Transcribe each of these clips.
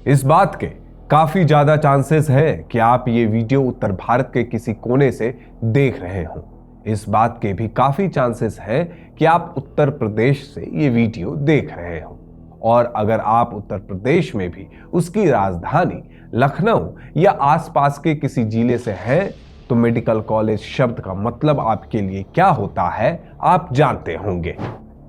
इस बात के काफी ज्यादा चांसेस है कि आप ये वीडियो उत्तर भारत के किसी कोने से देख रहे हो। इस बात के भी काफी चांसेस है कि आप उत्तर प्रदेश से ये वीडियो देख रहे हो। और अगर आप उत्तर प्रदेश में भी उसकी राजधानी लखनऊ या आसपास के किसी जिले से हैं, तो मेडिकल कॉलेज शब्द का मतलब आपके लिए क्या होता है आप जानते होंगे।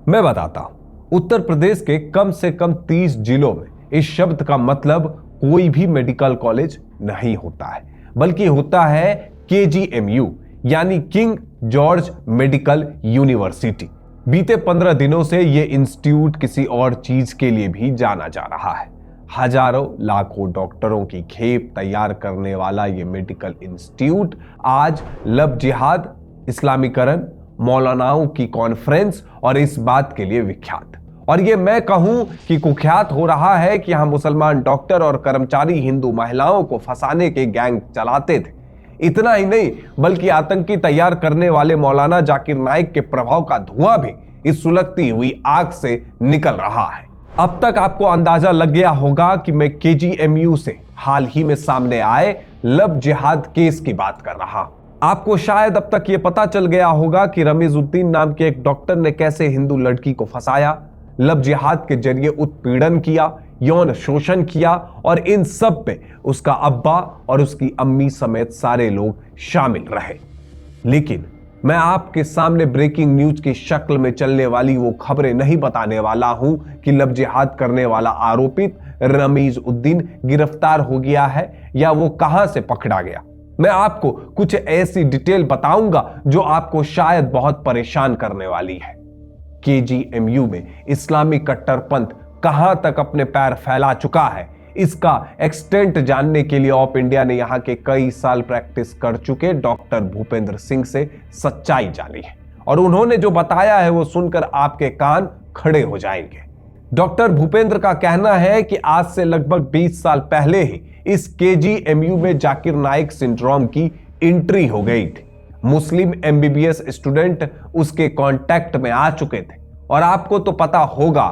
मैं बताता हूं। उत्तर प्रदेश के कम से कम 30 जिलों में इस शब्द का मतलब कोई भी मेडिकल कॉलेज नहीं होता है, बल्कि होता है KGMU यानी किंग जॉर्ज मेडिकल यूनिवर्सिटी। बीते 15 दिनों से यह इंस्टीट्यूट किसी और चीज के लिए भी जाना जा रहा है। हजारों लाखों डॉक्टरों की खेप तैयार करने वाला यह मेडिकल इंस्टीट्यूट आज लव जिहाद, इस्लामीकरण, मौलानाओं की कॉन्फ्रेंस और इस बात के लिए विख्यात। और ये मैं कहूं कि कुख्यात हो रहा है कि यहां मुसलमान डॉक्टर और कर्मचारी हिंदू महिलाओं को फंसाने के गैंग चलाते थे। इतना ही नहीं, बल्कि आतंकी तैयार करने वाले मौलाना जाकिर नाइक के प्रभाव का धुआं भी इस सुलगती हुई आग से निकल रहा है। अब तक आपको अंदाजा लग गया होगा कि मैं KGMU से हाल ही में सामने आए लव जिहाद केस की बात कर रहा हूं। आपको शायद अब तक यह पता चल गया होगा कि रमीजुद्दीन नाम के एक डॉक्टर ने कैसे हिंदू लड़की को फंसाया, लव जिहाद के जरिए उत्पीड़न किया, यौन शोषण किया और इन सब पे उसका अब्बा और उसकी अम्मी समेत सारे लोग शामिल रहे। लेकिन मैं आपके सामने ब्रेकिंग न्यूज की शक्ल में चलने वाली वो खबरें नहीं बताने वाला हूं कि लव जिहाद करने वाला आरोपित रमीजुद्दीन गिरफ्तार हो गया है या वो कहां से पकड़ा गया। मैं आपको कुछ ऐसी डिटेल बताऊंगा जो आपको शायद बहुत परेशान करने वाली है। KGMU में इस्लामी कट्टरपंथ कहां तक अपने पैर फैला चुका है, इसका एक्सटेंट जानने के लिए ऑप इंडिया ने यहां के कई साल प्रैक्टिस कर चुके डॉक्टर भूपेंद्र सिंह से सच्चाई जानी है। और उन्होंने जो बताया है वो सुनकर आपके कान खड़े हो जाएंगे। डॉक्टर भूपेंद्र का कहना है कि आज से लगभग 20 साल पहले ही इस KGMU में जाकिर नाइक सिंड्रोम की एंट्री हो गई थी। मुस्लिम MBBS स्टूडेंट उसके कांटेक्ट में आ चुके थे। और आपको तो पता होगा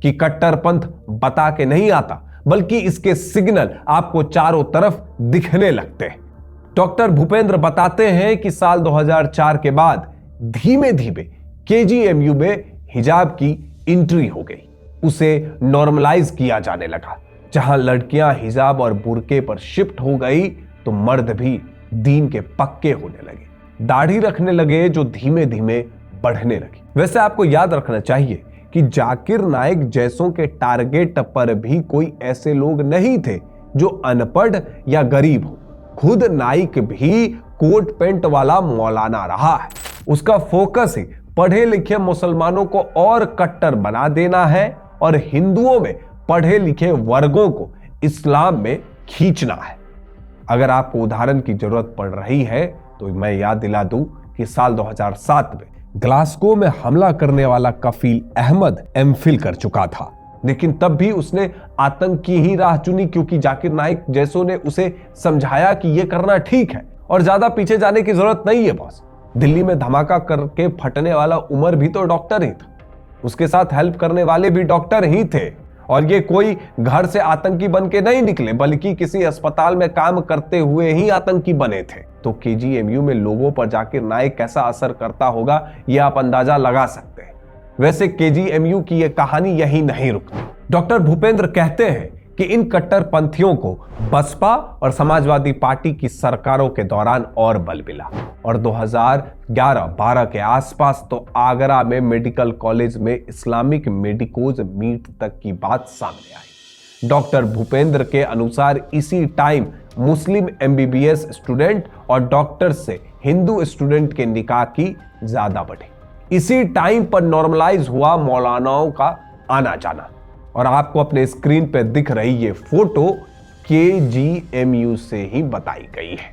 कि कट्टरपंथ बता के नहीं आता, बल्कि इसके सिग्नल आपको चारों तरफ दिखने लगते हैं। डॉक्टर भूपेंद्र बताते हैं कि साल 2004 के बाद धीमे धीमे KGMU में हिजाब की एंट्री हो गई। उसे नॉर्मलाइज किया जाने लगा। जहां लड़कियां हिजाब और बुर्के पर शिफ्ट हो गई, तो मर्द भी दीन के पक्के होने लगे, दाढ़ी रखने लगे, जो धीमे धीमे बढ़ने लगी। वैसे आपको याद रखना चाहिए कि जाकिर नाइक जैसों के टारगेट पर भी कोई ऐसे लोग नहीं थे जो अनपढ़ या गरीब हो। खुद नाइक भी कोट पैंट वाला मौलाना रहा है। उसका फोकस ही पढ़े लिखे मुसलमानों को और कट्टर बना देना है और हिंदुओं में पढ़े लिखे वर्गों को इस्लाम में खींचना है। अगर आपको उदाहरण की जरूरत पड़ रही है तो मैं याद दिला दूं कि साल 2007 में ग्लासगो में हमला करने वाला कफील अहमद MPhil कर चुका था, लेकिन तब भी उसने आतंक की ही राह चुनी, क्योंकि जाकिर नाइक जैसों ने उसे समझाया कि यह करना ठीक है और ज्यादा पीछे जाने की जरूरत नहीं है बॉस। दिल्ली में धमाका करके फटने वाला उमर भी तो डॉक्टर ही था, उसके साथ हेल्प करने वाले भी डॉक्टर ही थे। और ये कोई घर से आतंकी बन के नहीं निकले, बल्कि किसी अस्पताल में काम करते हुए ही आतंकी बने थे। तो KGMU में लोगों पर जाकिर नाइक कैसा असर करता होगा ये आप अंदाजा लगा सकते हैं। वैसे KGMU की ये कहानी यही नहीं रुकती। डॉक्टर भूपेंद्र कहते हैं कि इन कट्टरपंथियों को बसपा और समाजवादी पार्टी की सरकारों के दौरान और बल मिला और 2011-12 के आसपास तो आगरा में मेडिकल कॉलेज में इस्लामिक मेडिकोज मीट तक की बात सामने आई। डॉक्टर भूपेंद्र के अनुसार इसी टाइम मुस्लिम MBBS स्टूडेंट और डॉक्टर से हिंदू स्टूडेंट के निकाह की ज्यादा बढ़ी। इसी टाइम पर नॉर्मलाइज हुआ मौलानाओं का आना जाना। और आपको अपने स्क्रीन पे दिख रही ये फोटो KGMU से ही बताई गई है।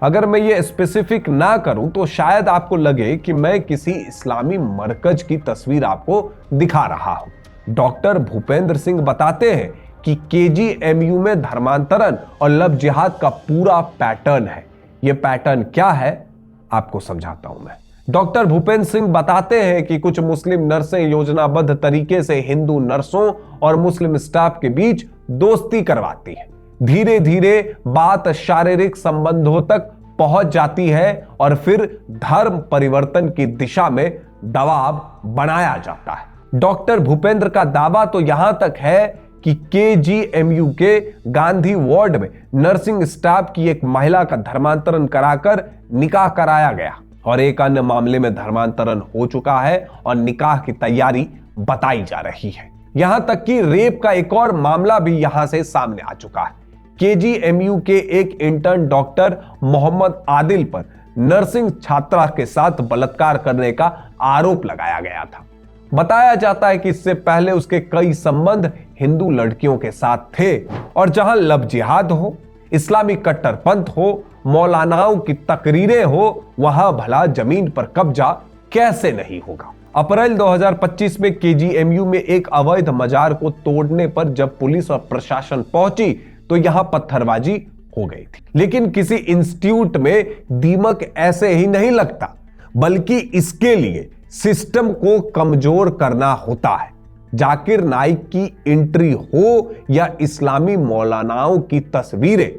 अगर मैं ये स्पेसिफिक ना करूं तो शायद आपको लगे कि मैं किसी इस्लामी मरकज की तस्वीर आपको दिखा रहा हूं। डॉक्टर भूपेंद्र सिंह बताते हैं कि KGMU में धर्मांतरण और लव जिहाद का पूरा पैटर्न है। यह पैटर्न क्या है आपको समझाता हूं मैं। डॉक्टर भूपेंद्र सिंह बताते हैं कि कुछ मुस्लिम नर्सें योजनाबद्ध तरीके से हिंदू नर्सों और मुस्लिम स्टाफ के बीच दोस्ती करवाती है। धीरे धीरे बात शारीरिक संबंधों तक पहुंच जाती है और फिर धर्म परिवर्तन की दिशा में दबाव बनाया जाता है। डॉक्टर भूपेंद्र का दावा तो यहां तक है कि केजीएमयू के गांधी वार्ड में नर्सिंग स्टाफ की एक महिला का धर्मांतरण कराकर निकाह कराया गया और एक अन्य मामले में धर्मांतरण हो चुका है और निकाह की तैयारी बताई जा रही है। यहां तक कि रेप का एक और मामला भी यहां से सामने आ चुका है। केजीएमयू के एक इंटर्न डॉक्टर मोहम्मद आदिल पर नर्सिंग छात्रा के साथ बलात्कार करने का आरोप लगाया गया था। बताया जाता है कि इससे पहले उसके कई संबंध हिंदू लड़कियों के साथ थे और जहां लव जिहाद हो, इस्लामी कट्टरपंथ हो, मौलानाओं की तकरीरें हो, वहां भला जमीन पर कब्जा कैसे नहीं होगा। अप्रैल 2025 में केजीएमयू में एक अवैध मजार को तोड़ने पर जब पुलिस और प्रशासन पहुंची तो यहां पत्थरबाजी हो गई थी। लेकिन किसी इंस्टीट्यूट में दीमक ऐसे ही नहीं लगता, बल्कि इसके लिए सिस्टम को कमजोर करना होता है। जाकिर नाइक की एंट्री हो या इस्लामी मौलानाओं की तस्वीरें,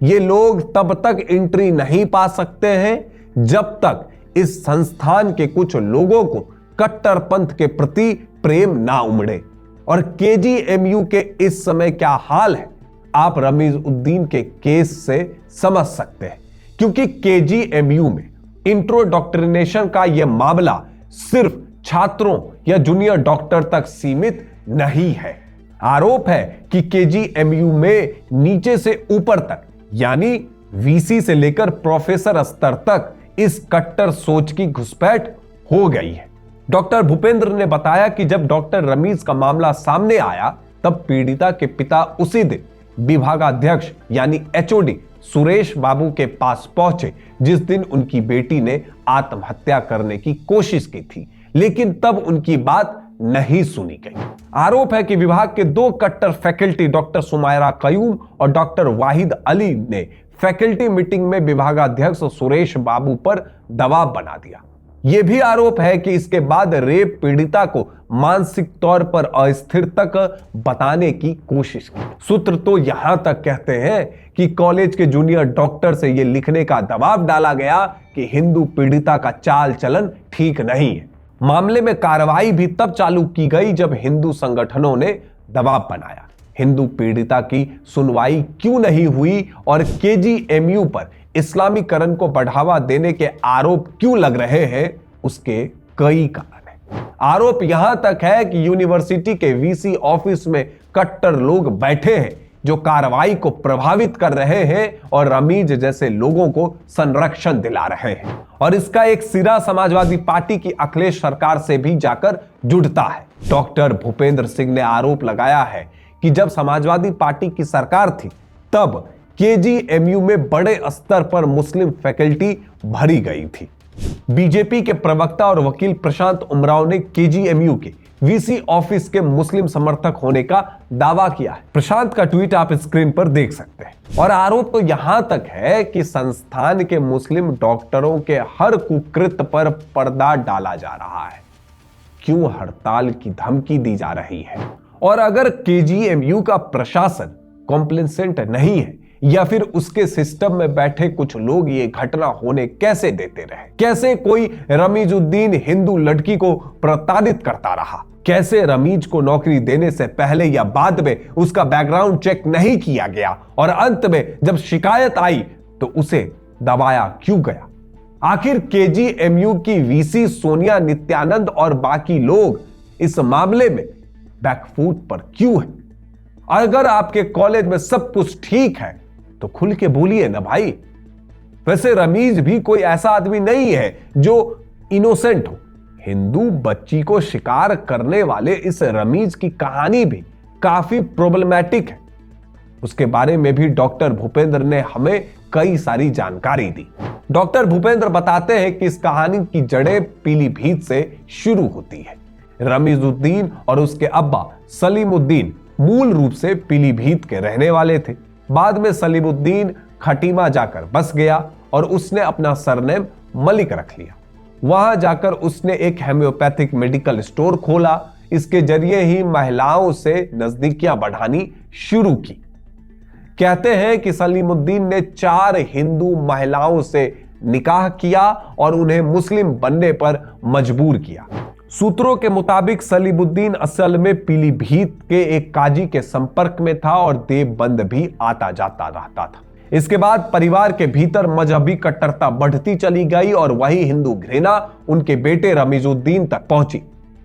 ये लोग तब तक एंट्री नहीं पा सकते हैं जब तक इस संस्थान के कुछ लोगों को कट्टरपंथ के प्रति प्रेम ना उमड़े। और केजीएमयू के इस समय क्या हाल है आप रमीज उद्दीन के केस से समझ सकते हैं, क्योंकि केजीएमयू में इंट्रोडॉक्ट्रिनेशन का यह मामला सिर्फ छात्रों या जूनियर डॉक्टर तक सीमित नहीं है। आरोप है कि केजीएमयू में नीचे से ऊपर तक यानी वीसी से लेकर प्रोफेसर स्तर तक इस कट्टर सोच की घुसपैठ हो गई है। डॉक्टर भूपेंद्र ने बताया कि जब डॉक्टर रमीज का मामला सामने आया तब पीड़िता के पिता उसी दिन विभागाध्यक्ष यानी एचओडी सुरेश बाबू के पास पहुंचे जिस दिन उनकी बेटी ने आत्महत्या करने की कोशिश की थी, लेकिन तब उनकी बात नहीं सुनी गई। आरोप है कि विभाग के दो कट्टर फैकल्टी डॉक्टर सुमायरा कयूम और डॉक्टर वाहिद अली ने फैकल्टी मीटिंग में विभागाध्यक्ष सुरेश बाबू पर दबाव बना दिया। यह भी आरोप है कि इसके बाद रेप पीड़िता को मानसिक तौर पर अस्थिर तक बताने की कोशिश की। सूत्र तो यहां तक कहते हैं कि कॉलेज के जूनियर डॉक्टर से यह लिखने का दबाव डाला गया कि हिंदू पीड़िता का चाल चलन ठीक नहीं है। मामले में कार्रवाई भी तब चालू की गई जब हिंदू संगठनों ने दबाव बनाया। हिंदू पीड़िता की सुनवाई क्यों नहीं हुई और केजीएमयू पर इस्लामीकरण को बढ़ावा देने के आरोप क्यों लग रहे हैं, उसके कई कारण हैं। आरोप यहां तक है कि यूनिवर्सिटी के वीसी ऑफिस में कट्टर लोग बैठे हैं जो कार्रवाई को प्रभावित कर रहे हैं और रमीज जैसे लोगों को संरक्षण दिला रहे हैं। और इसका एक सिरा समाजवादी पार्टी की अखिलेश सरकार से भी जाकर जुड़ता है। डॉक्टर भूपेंद्र सिंह ने आरोप लगाया है कि जब समाजवादी पार्टी की सरकार थी तब केजीएमयू में बड़े स्तर पर मुस्लिम फैकल्टी भरी गई थी। बीजेपी के प्रवक्ता और वकील प्रशांत उमराव ने केजीएमयू के वीसी ऑफिस के मुस्लिम समर्थक होने का दावा किया है। प्रशांत का ट्वीट आप स्क्रीन पर देख सकते हैं। और आरोप तो यहां तक है कि संस्थान के मुस्लिम डॉक्टरों के हर कुकृत्य पर पर्दा डाला जा रहा है। क्यों हड़ताल की धमकी दी जा रही है? और अगर केजीएमयू का प्रशासन कॉम्प्लेसेंट नहीं है या फिर उसके सिस्टम में बैठे कुछ लोग ये घटना होने कैसे देते रहे? कैसे कोई रमीजुद्दीन हिंदू लड़की को प्रताड़ित करता रहा? कैसे रमीज को नौकरी देने से पहले या बाद में उसका बैकग्राउंड चेक नहीं किया गया और अंत में जब शिकायत आई तो उसे दबाया क्यों गया? आखिर केजीएमयू की वीसी सोनिया नित्यानंद और बाकी लोग इस मामले में बैकफुट पर क्यों है? अगर आपके कॉलेज में सब कुछ ठीक है तो खुल के बोलिए ना भाई। वैसे रमीज भी कोई ऐसा आदमी नहीं है जो इनोसेंट हो। हिंदू बच्ची को शिकार करने वाले इस रमीज की कहानी भी काफी प्रॉब्लमैटिक है। उसके बारे में भी डॉक्टर भूपेंद्र ने हमें कई सारी जानकारी दी। डॉक्टर भूपेंद्र बताते हैं कि इस कहानी की जड़ें पीलीभीत से शुरू होती है। रमीजुद्दीन और उसके अब्बा सलीमुद्दीन मूल रूप से पीलीभीत के रहने वाले थे। बाद में सलीमुद्दीन खटीमा जाकर बस गया और उसने अपना सरनेम मलिक रख लिया। वहां जाकर उसने एक होम्योपैथिक मेडिकल स्टोर खोला। इसके जरिए ही महिलाओं से नजदीकियां बढ़ानी शुरू की। कहते हैं कि सलीमुद्दीन ने 4 हिंदू महिलाओं से निकाह किया और उन्हें मुस्लिम बनने पर मजबूर किया। सूत्रों के मुताबिक सलीमुद्दीन असल में पीलीभीत के एक काजी के संपर्क में था और देवबंद भी आता जाता रहता था। इसके बाद परिवार के भीतर मजहबी कट्टरता बढ़ती चली गई और वही हिंदू घृणा उनके बेटे रमीजुद्दीन तक पहुंची।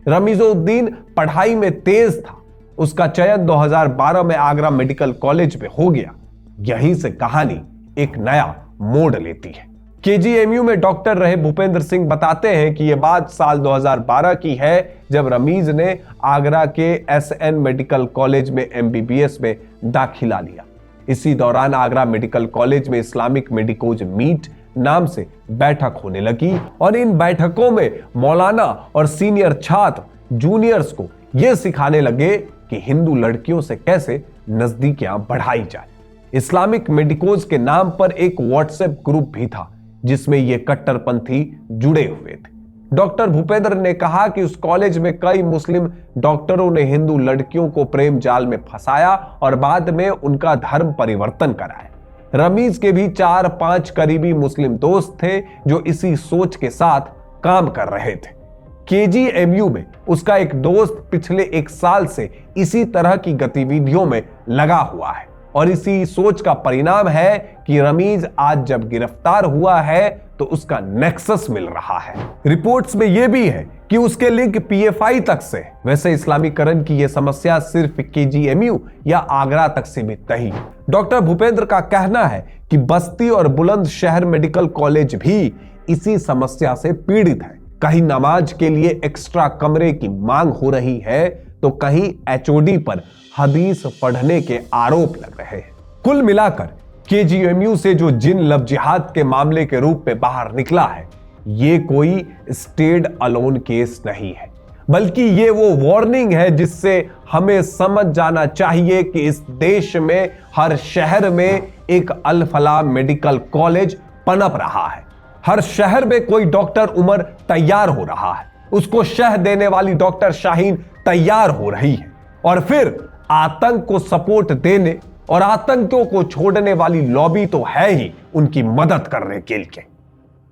रमीजुद्दीन पढ़ाई में तेज था। उसका चयन 2012 में आगरा मेडिकल कॉलेज में हो गया। यहीं से कहानी एक नया मोड़ लेती है। केजीएमयू में डॉक्टर रहे भूपेंद्र सिंह बताते हैं कि यह बात साल 2012 की है, जब रमीज ने आगरा के एसएन मेडिकल कॉलेज में एमबीबीएस में दाखिला लिया। इसी दौरान आगरा मेडिकल कॉलेज में इस्लामिक मेडिकोज मीट नाम से बैठक होने लगी और इन बैठकों में मौलाना और सीनियर छात्र जूनियर्स को यह सिखाने लगे कि हिंदू लड़कियों से कैसे नजदीकियां बढ़ाई जाए। इस्लामिक मेडिकोज के नाम पर एक व्हाट्सएप ग्रुप भी था जिसमें ये कट्टरपंथी जुड़े हुए थे। डॉक्टर भूपेंद्र ने कहा कि उस कॉलेज में कई मुस्लिम डॉक्टरों ने हिंदू लड़कियों को प्रेम जाल में फंसाया और बाद में उनका धर्म परिवर्तन कराया। रमीज के भी 4-5 करीबी मुस्लिम दोस्त थे जो इसी सोच के साथ काम कर रहे थे। केजीएमयू में उसका एक दोस्त पिछले 1 साल से इसी तरह की गतिविधियों में लगा हुआ है और इसी सोच का परिणाम है कि रमीज आज जब गिरफ्तार हुआ है तो उसका नेक्सस मिल रहा है। रिपोर्ट्स में यह भी है कि उसके लिंक पीएफआई तक से। वैसे इस्लामीकरण की यह समस्या सिर्फ केजीएमयू या आगरा तक सीमित नहीं। डॉक्टर भूपेंद्र का कहना है कि बस्ती और बुलंदशहर मेडिकल कॉलेज भी इसी समस्या से पीड़ित है। कहीं नमाज के लिए एक्स्ट्रा कमरे की मांग हो रही है तो कहीं एचओडी पर हदीस पढ़ने के आरोप लग रहे हैं। कुल मिलाकर केजीएमयू से जो जिन लव जिहाद के मामले के रूप में बाहर निकला है, ये कोई स्टेड अलोन केस नहीं है, बल्कि ये वो वार्निंग है जिससे हमें समझ जाना चाहिए कि इस देश में हर शहर में एक अल फलाह मेडिकल कॉलेज पनप रहा है। हर शहर में कोई डॉक्टर उमर तैयार हो रहा है, उसको शह देने वाली डॉक्टर शाहीन तैयार हो रही है और फिर आतंक को सपोर्ट देने और आतंकियों को छोड़ने वाली लॉबी तो है ही उनकी मदद करने के लिए।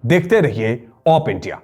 देखते रहिए ऑप इंडिया।